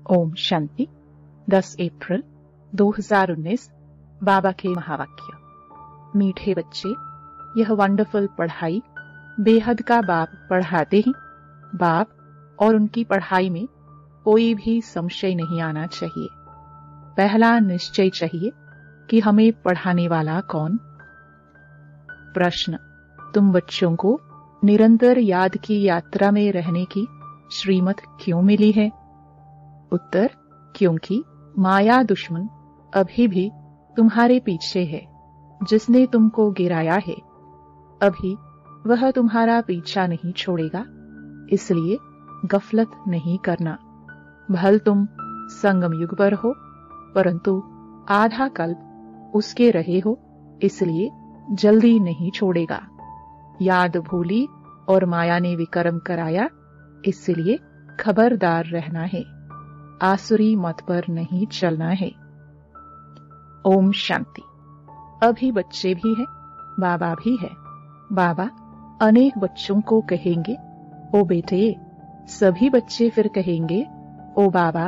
ओम शांति। 10 अप्रैल 2019 बाबा के महावाक्य। मीठे बच्चे, यह वंडरफुल पढ़ाई बेहद का बाप पढ़ाते हैं। बाप और उनकी पढ़ाई में कोई भी संशय नहीं आना चाहिए। पहला निश्चय चाहिए कि हमें पढ़ाने वाला कौन। प्रश्न: तुम बच्चों को निरंतर याद की यात्रा में रहने की श्रीमत क्यों मिली है? उत्तर: क्योंकि माया दुश्मन अभी भी तुम्हारे पीछे है। जिसने तुमको गिराया है अभी वह तुम्हारा पीछा नहीं छोड़ेगा, इसलिए गफलत नहीं करना। भल तुम संगम युग पर हो, परंतु आधा कल्प उसके रहे हो, इसलिए जल्दी नहीं छोड़ेगा। याद भूली और माया ने विकर्म कराया, इसलिए खबरदार रहना है। आसुरी मत पर नहीं चलना है। ओम शांति। अभी बच्चे भी हैं, बाबा भी है। बाबा अनेक बच्चों को कहेंगे, ओ बेटे। सभी बच्चे फिर कहेंगे, ओ बाबा,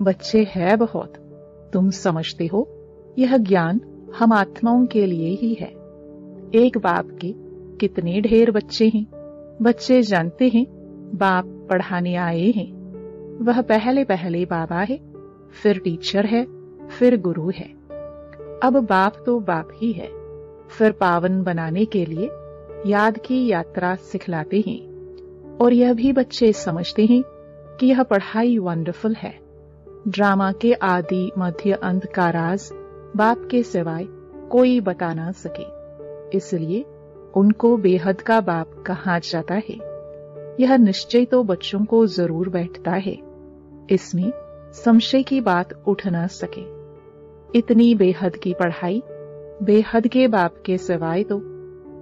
बच्चे है बहुत, तुम समझते हो यह ज्ञान हम आत्माओं के लिए ही है। एक बाप के कितने ढेर बच्चे हैं। बच्चे जानते हैं बाप पढ़ाने आए हैं। वह पहले पहले बाबा है, फिर टीचर है, फिर गुरु है। अब बाप तो बाप ही है, फिर पावन बनाने के लिए याद की यात्रा सिखलाते हैं। और यह भी बच्चे समझते हैं कि यह पढ़ाई वंडरफुल है। ड्रामा के आदि मध्य अंत का राज बाप के सिवाय कोई बता ना सके, इसलिए उनको बेहद का बाप कहा जाता है। यह निश्चय तो बच्चों को जरूर बैठता है, इसमें संशय की बात उठ न सके। इतनी बेहद की पढ़ाई बेहद के बाप के सिवाय तो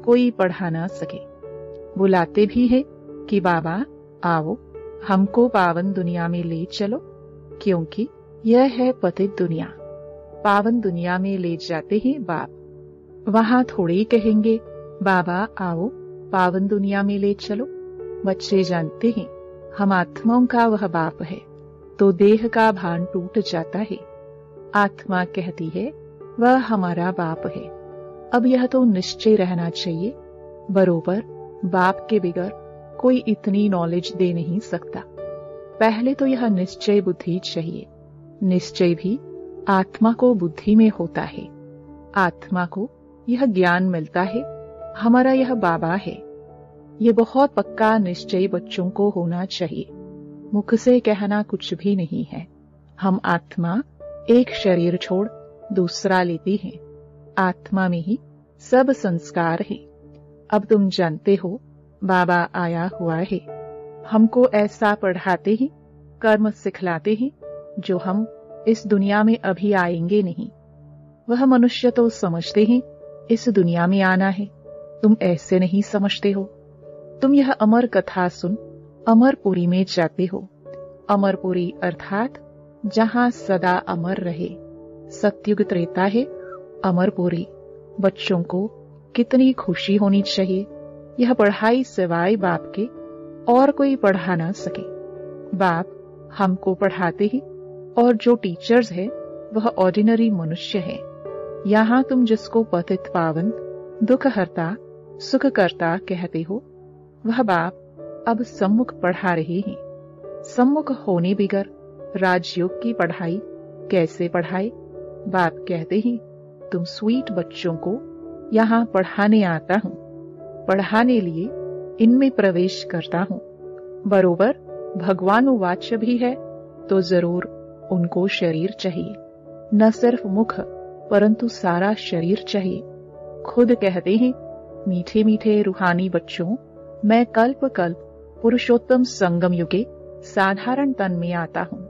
कोई पढ़ा ना सके। बुलाते भी है कि बाबा आओ, हमको पावन दुनिया में ले चलो, क्योंकि यह है पतित दुनिया। पावन दुनिया में ले जाते हैं बाप। वहां थोड़े ही कहेंगे बाबा आओ पावन दुनिया में ले चलो। बच्चे जानते हैं हम आत्माओं का वह बाप है, तो देह का भान टूट जाता है। आत्मा कहती है वह हमारा बाप है। अब यह तो निश्चय रहना चाहिए, बरोबर बाप के बिगर कोई इतनी नॉलेज दे नहीं सकता। पहले तो यह निश्चय बुद्धि चाहिए। निश्चय भी आत्मा को बुद्धि में होता है। आत्मा को यह ज्ञान मिलता है हमारा यह बाबा है। ये बहुत पक्का निश्चय बच्चों को होना चाहिए। मुख से कहना कुछ भी नहीं है। हम आत्मा एक शरीर छोड़ दूसरा लेती हैं। आत्मा में ही सब संस्कार है। अब तुम जानते हो बाबा आया हुआ है। हमको ऐसा पढ़ाते ही कर्म सिखलाते ही जो हम इस दुनिया में अभी आएंगे नहीं। वह मनुष्य तो समझते हैं इस दुनिया में आना है, तुम ऐसे नहीं समझते हो। तुम यह अमर कथा सुन अमरपुरी में जाते हो। अमरपुरी अर्थात जहां सदा अमर रहे। सतयुग त्रेता है अमरपुरी। बच्चों को कितनी खुशी होनी चाहिए। यह पढ़ाई सिवाय बाप के और कोई पढ़ा ना सके। बाप हमको पढ़ाते ही, और जो टीचर्स है वह ऑर्डिनरी मनुष्य है। यहाँ तुम जिसको पतित पावन दुख हरता सुख करता कहते हो, वह बाप अब सम्मुख पढ़ा रहे हैं। सम्मुख होने बिगर राजयोग की पढ़ाई कैसे पढ़ाए? बाप कहते हैं तुम स्वीट बच्चों को यहाँ पढ़ाने आता हूँ, पढ़ाने लिए इनमें प्रवेश करता हूँ। बरोबर भगवानुवाच भी है, तो जरूर उनको शरीर चाहिए। न सिर्फ मुख परंतु सारा शरीर चाहिए। खुद कहते हैं मीठे मीठे रूहानी बच्चों, मैं कल्प कल्प पुरुषोत्तम संगम युगे साधारण तन में आता हूँ।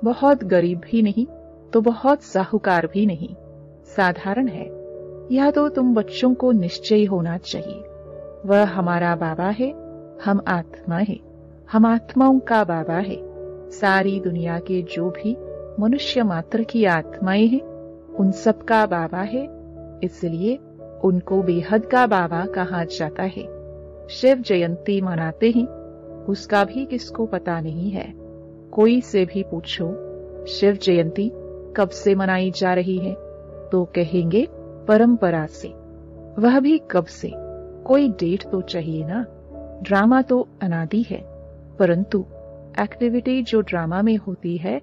बहुत गरीब भी नहीं तो बहुत साहूकार भी नहीं, साधारण है। यह तो तुम बच्चों को निश्चय होना चाहिए। वह हमारा बाबा है, हम आत्मा है। हम आत्माओं का बाबा है। सारी दुनिया के जो भी मनुष्य मात्र की आत्माएं हैं उन सब का बाबा है, इसलिए उनको बेहद का बाबा कहा जाता है। शिव जयंती मनाते हैं, उसका भी किसको पता नहीं है। कोई से भी पूछो शिव जयंती कब से मनाई जा रही है तो कहेंगे परंपरा से। वह भी कब से, कोई डेट तो चाहिए ना। ड्रामा तो अनादि है, परंतु एक्टिविटी जो ड्रामा में होती है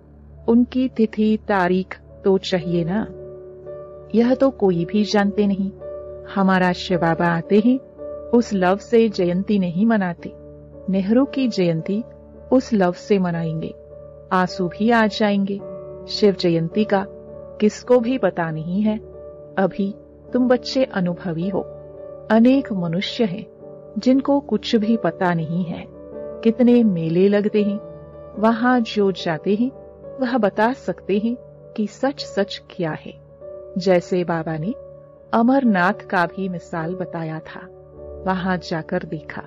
उनकी तिथि तारीख तो चाहिए ना। यह तो कोई भी जानते नहीं। हमारा शिव बाबा आते ही उस लव से जयंती नहीं मनाते। नेहरू की जयंती उस लव से मनाएंगे, आंसू भी आ जाएंगे। शिव जयंती का किसको भी पता नहीं है। अभी तुम बच्चे अनुभवी हो। अनेक मनुष्य हैं जिनको कुछ भी पता नहीं है। कितने मेले लगते हैं, वहां जो जाते हैं वह बता सकते हैं कि सच सच क्या है। जैसे बाबा ने अमरनाथ का भी मिसाल बताया था, वहां जाकर देखा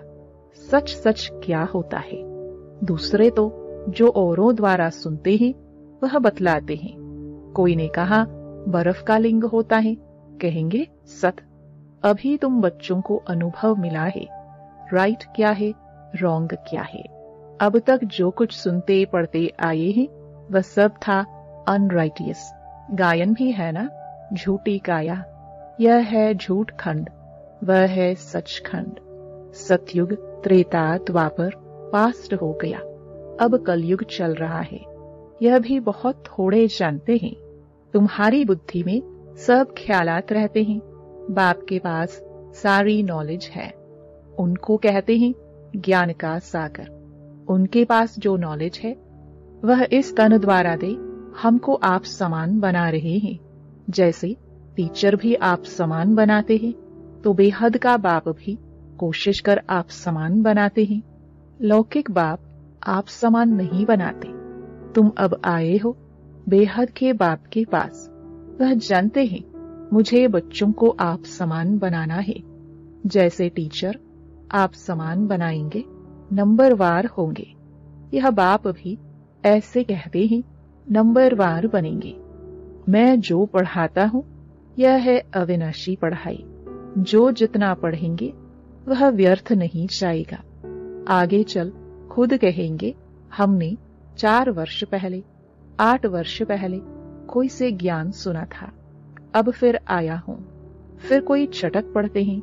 सच सच क्या होता है। दूसरे तो जो औरों द्वारा सुनते हैं वह बतलाते हैं। कोई ने कहा बर्फ का लिंग होता है, कहेंगे सत। अभी तुम बच्चों को अनुभव मिला है, राइट क्या है, रॉन्ग क्या है। अब तक जो कुछ सुनते पढ़ते आए हैं वह सब था अनराइटियस। गायन भी है ना, झूठी काया। यह है झूठ खंड, वह है सचखंड। सतयुग, त्रेता, द्वापर पास्ट हो गया, अब कलयुग चल रहा है। यह भी बहुत थोड़े जानते हैं। तुम्हारी बुद्धि में सब ख्यालात रहते हैं। बाप के पास सारी नॉलेज है, उनको कहते हैं ज्ञान का सागर। उनके पास जो नॉलेज है वह इस तन द्वारा दे हमको आप समान बना रहे हैं। जैसे टीचर भी आप समान बनाते हैं, तो बेहद का बाप भी कोशिश कर आप समान बनाते हैं। लौकिक बाप आप समान नहीं बनाते। तुम अब आए हो बेहद के बाप के पास। वह जानते हैं मुझे बच्चों को आप समान बनाना है। जैसे टीचर आप समान बनाएंगे, नंबरवार होंगे। यह बाप भी ऐसे कहते हैं नंबरवार बनेंगे। मैं जो पढ़ाता हूं यह है अविनाशी पढ़ाई। जो जितना पढ़ेंगे वह व्यर्थ नहीं जाएगा। आगे चल खुद कहेंगे हमने 4 वर्ष पहले, 8 वर्ष पहले कोई से ज्ञान सुना था, अब फिर आया हूं। फिर कोई चटक पड़ते हैं,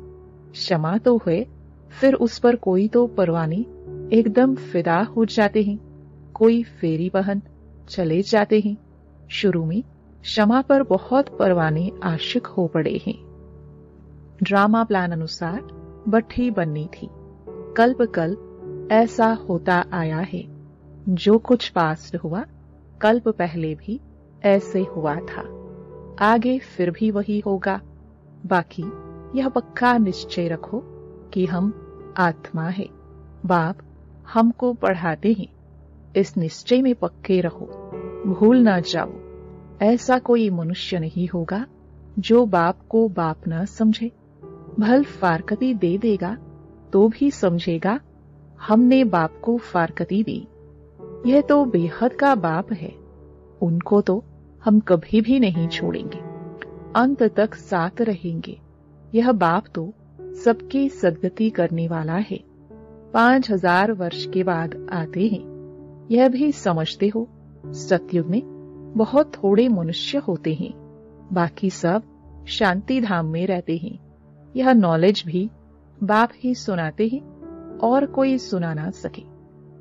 क्षमा तो हुए, फिर उस पर कोई तो परवाने एकदम फिदा हो जाते हैं। कोई फेरी बहन चले जाते हैं। शुरू में क्षमा पर बहुत परवाने आशिक हो पड़े हैं। ड्रामा प्लान अनुसार भट्ठी बननी थी। कल्प कल्प ऐसा होता आया है। जो कुछ पास्ट हुआ कल्प पहले भी ऐसे हुआ था, आगे फिर भी वही होगा। बाकी यह पक्का निश्चय रखो कि हम आत्मा है। बाप हमको पढ़ाते हैं, इस निश्चय में पक्के रहो, भूल ना जाओ। ऐसा कोई मनुष्य नहीं होगा जो बाप को बाप न समझे। भल फारकती दे देगा तो भी समझेगा हमने बाप को फारकती दी। यह तो बेहद का बाप है, उनको तो हम कभी भी नहीं छोड़ेंगे, अंत तक साथ रहेंगे। यह बाप तो सबकी सद्गति करने वाला है। 5000 वर्ष के बाद आते हैं। यह भी समझते हो सतयुग में बहुत थोड़े मनुष्य होते हैं, बाकी सब शांति धाम में रहते हैं। यह नॉलेज भी बाप ही सुनाते हैं और कोई सुना ना सके,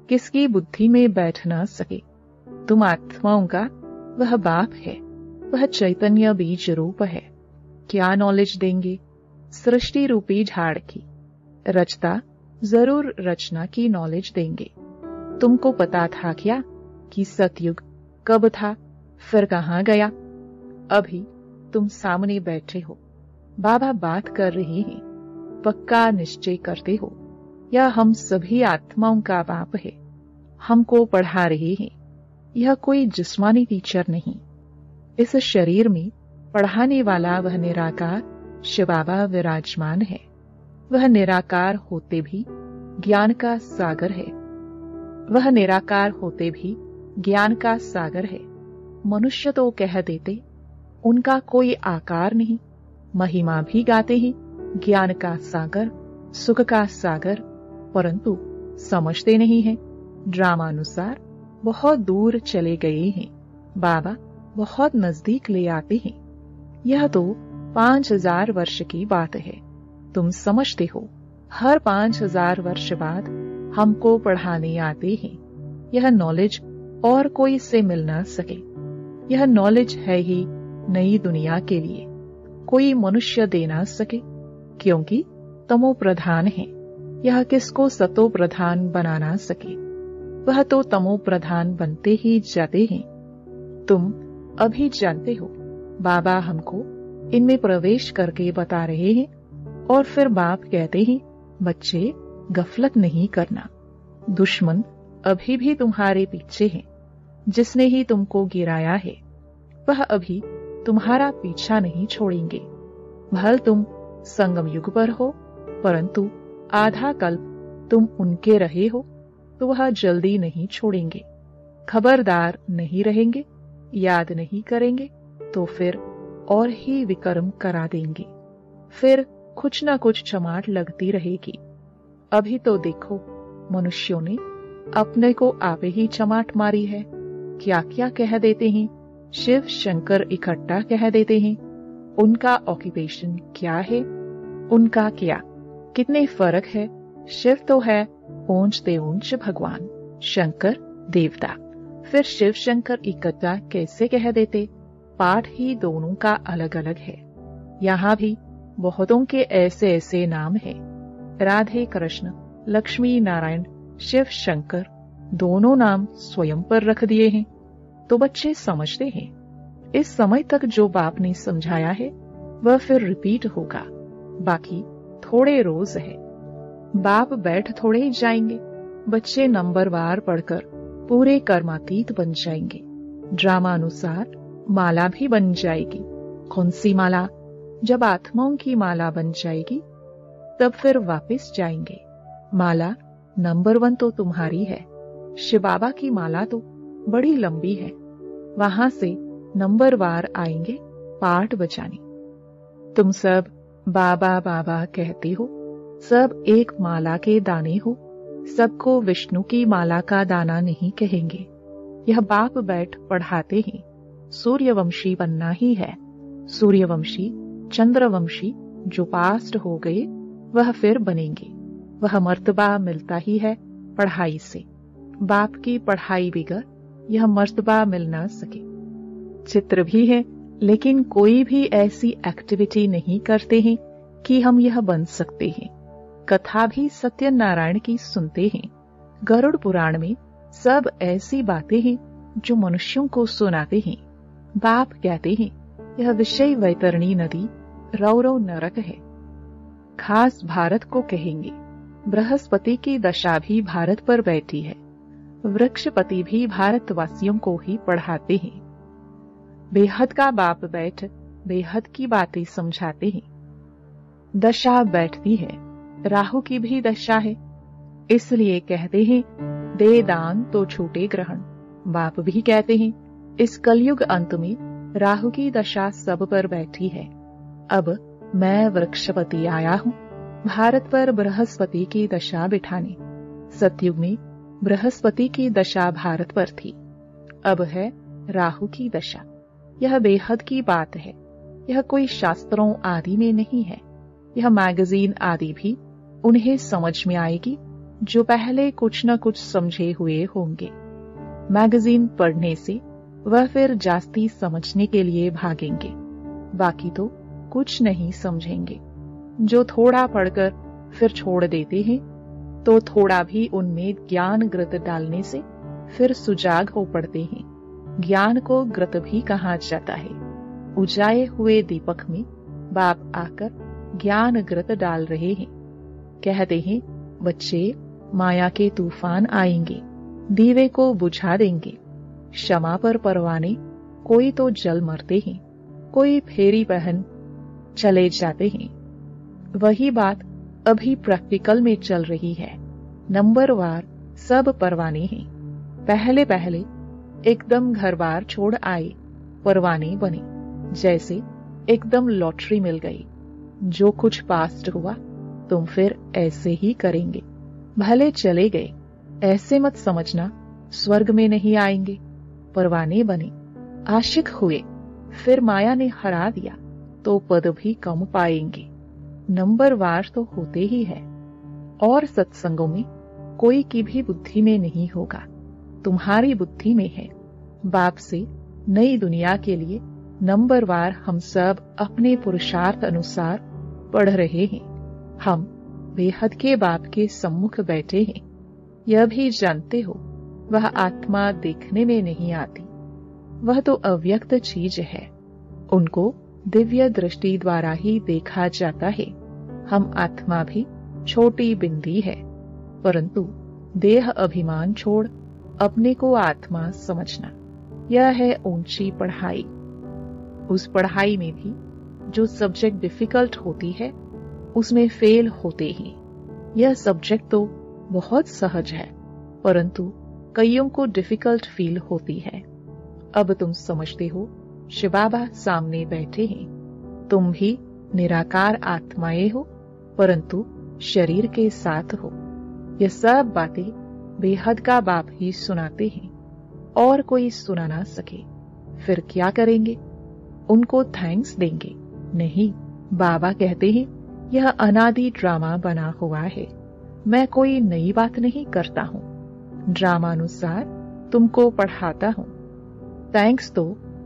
किसकी बुद्धि में बैठ ना सके। तुम आत्माओं का वह बाप है, वह चैतन्य बीज रूप है। क्या नॉलेज देंगे? सृष्टि रूपी झाड़ की, रचता जरूर रचना की नॉलेज देंगे। तुमको पता था क्या कि सतयुग कब था, फिर कहां गया? अभी तुम सामने बैठे हो, बाबा बात कर रहे हैं, पक्का निश्चय करते हो यह हम सभी आत्माओं का बाप है, हमको पढ़ा रहे हैं। यह कोई जिस्मानी टीचर नहीं। इस शरीर में पढ़ाने वाला वह निराकार शिव बाबा विराजमान है। वह निराकार होते भी ज्ञान का सागर है। वह निराकार होते भी ज्ञान का सागर है। मनुष्य तो कह देते उनका कोई आकार नहीं, महिमा भी गाते हैं ज्ञान का सागर, सुख का सागर, परंतु समझते नहीं है। ड्रामानुसार बहुत दूर चले गए हैं, बाबा बहुत नजदीक ले आते हैं। यह तो 5000 वर्ष की बात है। तुम समझते हो, हर 5000 वर्ष बाद हमको पढ़ाने आते हैं। यह नॉलेज और कोई से मिल ना सके। यह नॉलेज है ही नई दुनिया के लिए, कोई मनुष्य दे ना सके, क्योंकि तमो प्रधान है। यह किसको सतो प्रधान बना ना सके, वह तो तमो प्रधान बनते ही जाते हैं। तुम अभी जानते हो, बाबा हमको इनमें प्रवेश करके बता रहे हैं, और फिर बाप कहते हैं, बच्चे गफलत नहीं करना। दुश्मन अभी भी तुम्हारे पीछे है। जिसने ही तुमको गिराया है, वह अभी तुम्हारा पीछा नहीं छोड़ेंगे। भल तुम संगम युग पर हो, परंतु आधा कल्प तुम उनके रहे हो, तो वह जल्दी नहीं छोड़ेंगे। खबरदार नहीं रहेंगे, याद नहीं करेंगे, तो फिर और ही विकर्म करा देंगे। फिर कुछ न कुछ चमाट लगती रहेगी। अभी तो देखो, मनुष्यों ने अपने को आपे ही चमाट मारी है। क्या क्या कह देते हैं, शिव शंकर इकट्ठा कह देते हैं। उनका ऑक्यूपेशन क्या है, उनका क्या, कितने फर्क है। शिव तो है ऊंचते ऊंच भगवान, शंकर देवता। फिर शिव शंकर इकट्ठा कैसे कह देते? पाठ ही दोनों का अलग अलग है। यहाँ भी बहुतों के ऐसे ऐसे नाम हैं। राधे कृष्ण, लक्ष्मी नारायण, शिव शंकर, दोनों नाम स्वयं पर रख दिए हैं। तो बच्चे समझते हैं। इस समय तक जो बाप ने समझाया है वह फिर रिपीट होगा। बाकी थोड़े रोज है। बाप बैठ थोड़े ही जाएंगे। बच्चे नंबरवार पढ़कर पूरे कर्मातीत बन जाएंगे। ड्रामा अनुसार माला भी बन जाएगी। कौन सी माला? जब आत्माओं की माला बन जाएगी तब फिर वापस जाएंगे। माला नंबर 1 तो तुम्हारी है। शिव बाबा की माला तो बड़ी लंबी है। वहां से नंबरवार आएंगे पाठ बजाने। तुम सब बाबा बाबा कहते हो, सब एक माला के दाने हो। सबको विष्णु की माला का दाना नहीं कहेंगे। यह बाप बैठ पढ़ाते हैं। सूर्यवंशी बनना ही है। सूर्यवंशी, चंद्रवंशी जो पास्ट हो गए वह फिर बनेंगे। वह मर्तबा मिलता ही है पढ़ाई से। बाप की पढ़ाई बिगर यह मर्तबा मिल ना सके। चित्र भी है, लेकिन कोई भी ऐसी एक्टिविटी नहीं करते हैं कि हम यह बन सकते हैं। कथा भी सत्यनारायण की सुनते हैं। गरुड़ पुराण में सब ऐसी बातें हैं जो मनुष्यों को सुनाते हैं। बाप कहते हैं यह विषय वैतरणी नदी रौरव नरक है। खास भारत को कहेंगे। बृहस्पति की दशा भी भारत पर बैठी है। वृक्षपति भी भारतवासियों को ही पढ़ाते हैं। बेहद का बाप बैठ बेहद की बातें समझाते हैं। दशा बैठती है। राहु की भी दशा है, इसलिए कहते हैं दे दान तो छूटे ग्रहण। बाप भी कहते हैं इस कलयुग अंत में राहु की दशा सब पर बैठी है। अब मैं वृक्षपति आया हूँ भारत पर बृहस्पति की दशा बिठाने। सतयुग में बृहस्पति की दशा भारत पर थी, अब है राहु की दशा। यह बेहद की बात है। यह कोई शास्त्रों आदि में नहीं है। यह मैगजीन आदि भी उन्हें समझ में आएगी जो पहले कुछ न कुछ समझे हुए होंगे। मैगजीन पढ़ने से वह फिर जास्ती समझने के लिए भागेंगे। बाकी तो कुछ नहीं समझेंगे। जो थोड़ा पढ़कर फिर छोड़ देते हैं, तो थोड़ा भी उनमें ज्ञान ग्रत डालने से फिर सुजाग हो पड़ते हैं। ज्ञान को ग्रत भी कहा जाता है। उजाए हुए दीपक में बाप आकर ज्ञान ग्रत डाल रहे हैं। कहते हैं बच्चे, माया के तूफान आएंगे, दीवे को बुझा देंगे। क्षमा पर परवाने कोई तो जल मरते हैं, कोई फेरी पहन चले जाते हैं। वही बात अभी प्रैक्टिकल में चल रही है। नंबरवार सब परवाने हैं। पहले पहले एकदम घर बार छोड़ आए, परवाने बने। जैसे एकदम लॉटरी मिल गई। जो कुछ पास्ट हुआ तुम फिर ऐसे ही करेंगे। भले चले गए, ऐसे मत समझना स्वर्ग में नहीं आएंगे, परवाने बने, आशिक हुए, फिर माया ने हरा दिया तो पद भी कम पाएंगे। नंबरवार तो होते ही है। और सत्संगों में कोई की भी बुद्धि में नहीं होगा, तुम्हारी बुद्धि में है। बाप से नई दुनिया के लिए नंबरवार हम सब अपने पुरुषार्थ अनुसार पढ़ रहे हैं। हम बेहद के बाप के सम्मुख बैठे हैं। यह भी जानते हो वह आत्मा देखने में नहीं आती, वह तो अव्यक्त चीज है। उनको दिव्य दृष्टि द्वारा ही देखा जाता है। हम आत्मा भी छोटी बिंदी है, परंतु देह अभिमान छोड़ अपने को आत्मा समझना, यह है ऊंची पढ़ाई। उस पढ़ाई में भी जो सब्जेक्ट डिफिकल्ट होती है उसमें फेल होते हैं। यह सब्जेक्ट तो बहुत सहज है, परंतु कईयों को डिफिकल्ट फील होती है। अब तुम समझते हो, शिव बाबा सामने बैठे हैं। तुम भी निराकार आत्माएं हो, परंतु शरीर के साथ हो। यह सब बातें बेहद का बाप ही सुनाते हैं और कोई सुना ना सके। फिर क्या करेंगे? उनको थैंक्स देंगे? नहीं, बाबा कहते हैं यह अनादि ड्रामा बना हुआ है। मैं कोई नई बात नहीं करता हूं, ड्रामानुसार तुमको पढ़ाता हूं। थैंक्स तो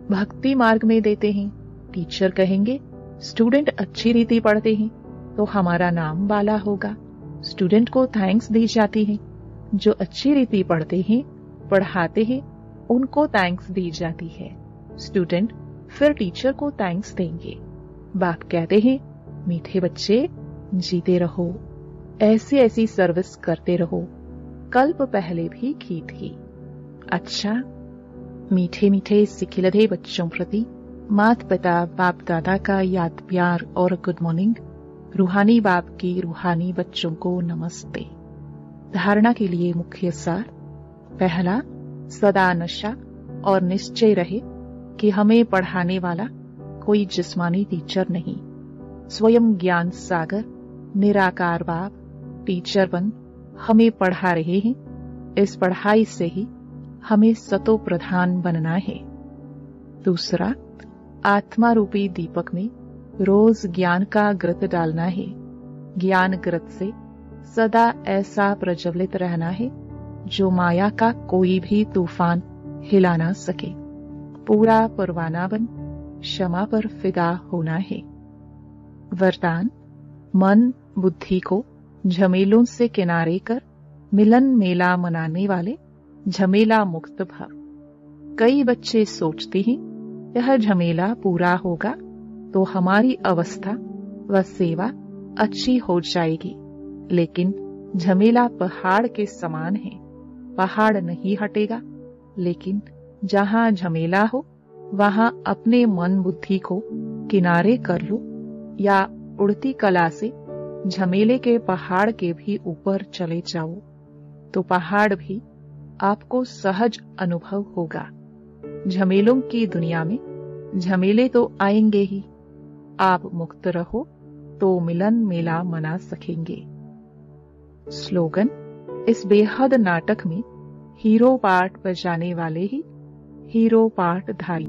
भक्ति मार्ग में देते हैं। टीचर कहेंगे स्टूडेंट अच्छी रीति पढ़ते हैं तो हमारा नाम वाला होगा। स्टूडेंट को थैंक्स दी जाती है। जो अच्छी रीति पढ़ते हैं, पढ़ाते हैं, उनको थैंक्स दी जाती है। स्टूडेंट फिर टीचर को थैंक्स देंगे। बाप कहते हैं मीठे बच्चे जीते रहो, ऐसी ऐसी सर्विस करते रहो, कल्प पहले भी की थी। अच्छा, मीठे मीठे सिखिलधे बच्चों प्रति मात पिता बाप दादा का याद प्यार और गुड मॉर्निंग। रूहानी बाप की रूहानी बच्चों को नमस्ते। धारणा के लिए मुख्य सार। पहला, सदा नशा और निश्चय रहे कि हमें पढ़ाने वाला कोई जिस्मानी टीचर नहीं, स्वयं ज्ञान सागर निराकार बाप टीचर बन हमें पढ़ा रहे हैं। इस पढ़ाई से ही हमें सतो प्रधान बनना है। दूसरा, आत्मा रूपी दीपक में रोज ज्ञान का घृत डालना है। ज्ञान घृत से सदा ऐसा प्रज्वलित रहना है जो माया का कोई भी तूफान हिला ना सके। पूरा परवाना बन क्षमा पर फिदा होना है। वरदान, मन बुद्धि को झमेलों से किनारे कर मिलन मेला मनाने वाले झमेला मुक्त भव। कई बच्चे सोचते हैं यह झमेला पूरा होगा तो हमारी अवस्था व सेवा अच्छी हो जाएगी, लेकिन झमेला पहाड़ के समान है। पहाड़ नहीं हटेगा, लेकिन जहां झमेला हो वहां अपने मन बुद्धि को किनारे कर लो या उड़ती कला से झमेले के पहाड़ के भी ऊपर चले जाओ तो पहाड़ भी आपको सहज अनुभव होगा। झमेलों की दुनिया में झमेले तो आएंगे ही, आप मुक्त रहो तो मिलन मेला मना सकेंगे। स्लोगन, इस बेहद नाटक में हीरो पार्ट बजाने वाले ही हीरो पार्ट धारी।